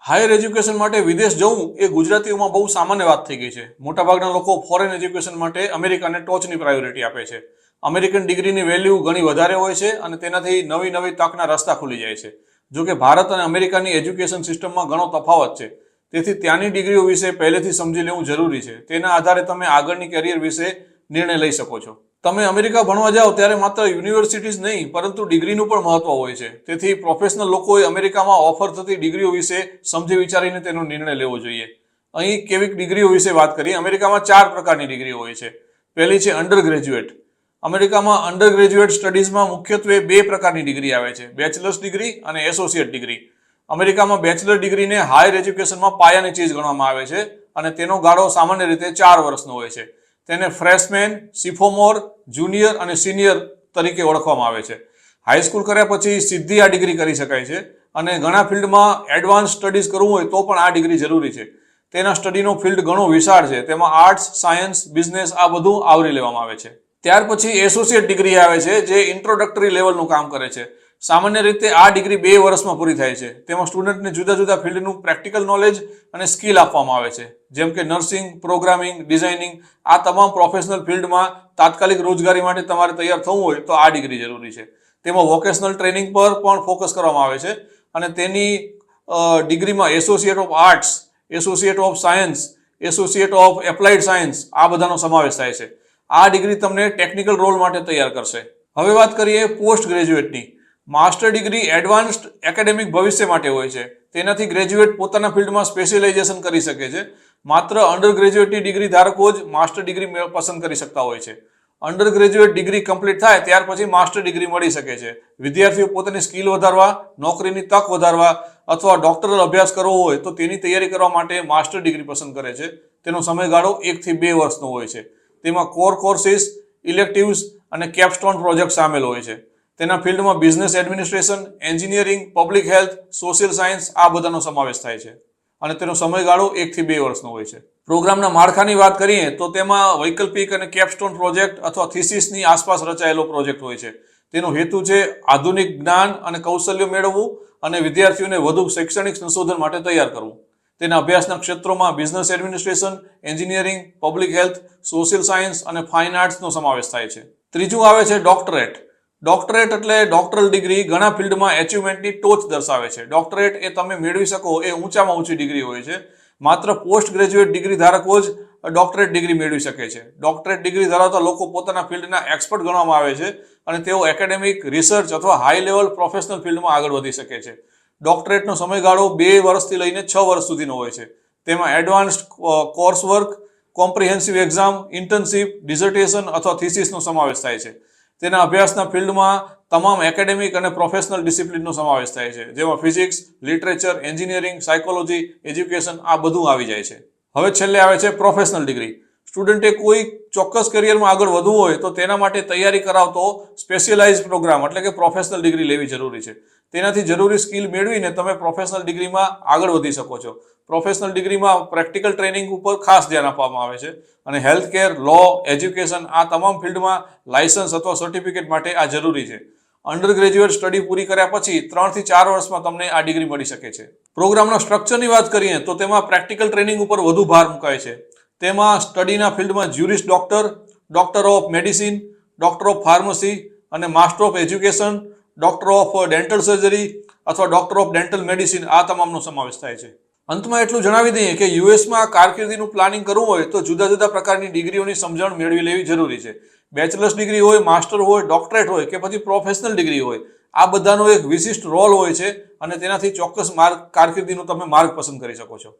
Higher education માટે વિદેશ જવું એ ગુજરાતીઓમાં બહુ સામાન્ય વાત થઈ ગઈ છે. મોટાભાગના લોકો ફોરેન એજ્યુકેશન માટે અમેરિકાને ટોચની પ્રાયોરિટી આપે છે. અમેરિકન ડિગ્રીની વેલ્યુ ઘણી વધારે હોય છે અને તેનાથી નવી નવી તકના રસ્તા ખુલી જાય છે. જો કે ભારત અને અમેરિકાની એજ્યુકેશન સિસ્ટમમાં ઘણો તફાવત છે, તેથી ત્યાંની ડિગ્રીઓ વિશે પહેલેથી સમજી લેવું જરૂરી છે. તેના આધારે તમે આગળની કેરિયર વિશે નિર્ણય લઈ શકો છો. તમે અમેરિકા ભણવા જાઓ ત્યારે માત્ર યુનિવર્સિટીઝ નહીં પરંતુ ડિગ્રીનું પણ મહત્વ હોય છે. તેથી પ્રોફેશનલ લોકોએ અમેરિકામાં ઓફર થતી ડિગ્રીઓ વિશે સમજી વિચારીને તેનો નિર્ણય લેવો જોઈએ. અહીં કેવી ડિગ્રીઓ વિશે વાત કરીએ. અમેરિકામાં 4 પ્રકારની ડિગ્રીઓ હોય છે. પહેલી છે અંડર ગ્રેજ્યુએટ. અમેરિકામાં અંડર ગ્રેજ્યુએટ સ્ટડીઝમાં મુખ્યત્વે 2 પ્રકારની ડિગ્રી આવે છે, બેચલર્સ ડિગ્રી અને એસોસિએટ ડિગ્રી. અમેરિકામાં બેચલર ડિગ્રીને હાયર એજ્યુકેશનમાં પાયાની ચીજ ગણવામાં આવે છે અને તેનો ગાળો સામાન્ય રીતે 4 વર્ષનો હોય છે. તેને ફ્રેશમેન, સિફોમોર, જુનિયર અને સિનિયર તરીકે ઓળખવામાં આવે છે. હાઈસ્કૂલ કર્યા પછી સીધી આ ડિગ્રી કરી શકાય છે અને ઘણા ફિલ્ડમાં એડવાન્સ સ્ટડીઝ કરવું હોય તો પણ આ ડિગ્રી જરૂરી છે. તેના સ્ટડીનો ફિલ્ડ ઘણો વિશાળ છે. તેમાં આર્ટ્સ, સાયન્સ, બિઝનેસ આ બધું આવરી લેવામાં આવે છે. ત્યાર પછી એસોસિએટ ડિગ્રી આવે છે, જે ઇન્ટ્રોડક્ટરી લેવલનું કામ કરે છે. સામાન્ય રીતે આ ડિગ્રી 2 વર્ષમાં પૂરી થાય છે. તેમાં સ્ટુડન્ટને જુદા જુદા ફિલ્ડનું પ્રેક્ટિકલ નોલેજ અને સ્કિલ આપવામાં આવે છે, જેમ કે નર્સિંગ, પ્રોગ્રામિંગ, ડિઝાઇનિંગ. આ તમામ પ્રોફેશનલ ફિલ્ડમાં તાત્કાલિક રોજગારી માટે તમારે તૈયાર થવું હોય તો આ ડિગ્રી જરૂરી છે. તેમાં વોકેશનલ ટ્રેનિંગ પર પણ ફોકસ કરવામાં આવે છે અને તેની ડિગ્રીમાં associate of arts, associate of science, associate of applied science આ બધાનો સમાવેશ થાય છે. આ ડિગ્રી તમને ટેકનિકલ રોલ માટે તૈયાર કરશે. હવે વાત કરીએ પોસ્ટ ગ્રેજ્યુએટની. માસ્ટર ડિગ્રી એડવાન્સ્ડ એકેડેમિક ભવિષ્ય માટે હોય છે. તેનાથી ગ્રેજ્યુએટ પોતાના ફિલ્ડમાં સ્પેશિયલાઇઝેશન કરી શકે છે. માત્ર અંડર ગ્રેજ્યુએટની ડિગ્રી ધારકો જ માસ્ટર ડિગ્રી પસંદ કરી શકતા હોય છે. અંડર ગ્રેજ્યુએટ ડિગ્રી કમ્પ્લીટ થાય ત્યાર પછી માસ્ટર ડિગ્રી મળી શકે છે. વિદ્યાર્થીઓ પોતાની સ્કિલ વધારવા, નોકરીની તક વધારવા અથવા ડોક્ટરલ અભ્યાસ કરવો હોય તો તેની તૈયારી કરવા માટે માસ્ટર ડિગ્રી પસંદ કરે છે. તેનો સમયગાળો 1 થી 2 વર્ષનો હોય છે. તેમાં કોર કોર્સિસ, ઇલેક્ટિવ્સ અને કેપસ્ટોન પ્રોજેક્ટ સામેલ હોય છે. તેના ફિલ્ડમાં business administration, engineering, public health, social science આ બધાનો સમાવેશ થાય છે અને તેનો સમયગાળો 1 થી 2 વર્ષનો હોય છે. પ્રોગ્રામના માળખાની વાત કરીએ તો તેમાં વૈકલ્પિક અને કેપસ્ટોન પ્રોજેક્ટ અથવા થીસિસની આસપાસ રચાયેલો પ્રોજેક્ટ હોય છે. તેનો હેતુ છે આધુનિક જ્ઞાન અને કૌશલ્ય મેળવવું અને વિદ્યાર્થીઓને વધુ શૈક્ષણિક સંશોધન માટે તૈયાર કરવું. તેના અભ્યાસના ક્ષેત્રોમાં business administration, engineering, public health, social science અને ફાઇન આર્ટ્સનો સમાવેશ થાય છે. ત્રીજું આવે છે ડોક્ટરેટ. ડોક્ટરેટ એટલે ડોક્ટરલ ડિગ્રી. ઘણા ફિલ્ડમાં એચિવમેન્ટની ટોચ દર્શાવે છે. ડોક્ટરેટ એ તમે મેળવી શકો એ ઊંચામાં ઊંચી ડિગ્રી હોય છે. માત્ર પોસ્ટ ગ્રેજ્યુએટ ડિગ્રી ધારકો જ ડોક્ટરેટ ડિગ્રી મેળવી શકે છે. ડોક્ટરેટ ડિગ્રી ધરાવતા લોકો પોતાના ફિલ્ડના એક્સપર્ટ ગણવામાં આવે છે અને તેઓ એકેડેમિક, રિસર્ચ અથવા હાઈ લેવલ પ્રોફેશનલ ફિલ્ડમાં આગળ વધી શકે છે. ડોક્ટરેટનો સમયગાળો 2 વર્ષથી લઈને 6 વર્ષ સુધીનો હોય છે. તેમાં advanced course work, comprehensive exam, internship, dissertation અથવા થીસિસનો સમાવેશ થાય છે. તેના અભ્યાસના ફિલ્ડમાં તમામ એકેડેમિક અને પ્રોફેશનલ ડિસિપ્લિનનો સમાવેશ થાય છે, જેમાં physics, literature, engineering, psychology, education આ બધું આવી જાય છે. હવે છેલ્લે આવે છે પ્રોફેશનલ ડિગ્રી. સ્ટુડન્ટે કોઈ ચોક્કસ કરિયરમાં આગળ વધવું હોય તો તેના માટે તૈયારી કરાવતો સ્પેશિયલાઇઝ પ્રોગ્રામ એટલે કે પ્રોફેશનલ ડિગ્રી લેવી જરૂરી છે. તેનાથી જરૂરી સ્કિલ મેળવીને તમે પ્રોફેશનલ ડિગ્રીમાં આગળ વધી શકો છો. પ્રોફેશનલ ડિગ્રીમાં પ્રેક્ટિકલ ટ્રેનિંગ ઉપર ખાસ ધ્યાન આપવામાં આવે છે અને હેલ્થ કેર, લો, એજ્યુકેશન આ તમામ ફિલ્ડમાં લાયસન્સ અથવા સર્ટિફિકેટ માટે આ જરૂરી છે. અંડર ગ્રેજ્યુએટ સ્ટડી પૂરી કર્યા પછી 3 થી 4 વર્ષમાં તમને આ ડિગ્રી મળી શકે છે. પ્રોગ્રામના સ્ટ્રક્ચરની વાત કરીએ તો તેમાં પ્રેક્ટિકલ ટ્રેનિંગ ઉપર વધુ ભાર મુકાય છે. તેમાં સ્ટડીના ફિલ્ડમાં jurist doctor, doctor of medicine, doctor of pharmacy અને master of education, doctor of dental surgery અથવા ડોક્ટર ઓફ ડેન્ટલ મેડિસિન આ તમામનો સમાવેશ થાય છે. અંતમાં એટલું જણાવી દઈએ કે યુએસમાં કારકિર્દીનું પ્લાનિંગ કરવું હોય તો જુદા જુદા પ્રકારની ડિગ્રીઓની સમજણ મેળવી લેવી જરૂરી છે. બેચલર્સ ડિગ્રી હોય, માસ્ટર હોય, ડોક્ટરેટ હોય કે પછી પ્રોફેશનલ ડિગ્રી હોય, આ બધાનો એક વિશિષ્ટ રોલ હોય છે અને તેનાથી ચોક્કસ કારકિર્દીનો તમે માર્ગ પસંદ કરી શકો છો.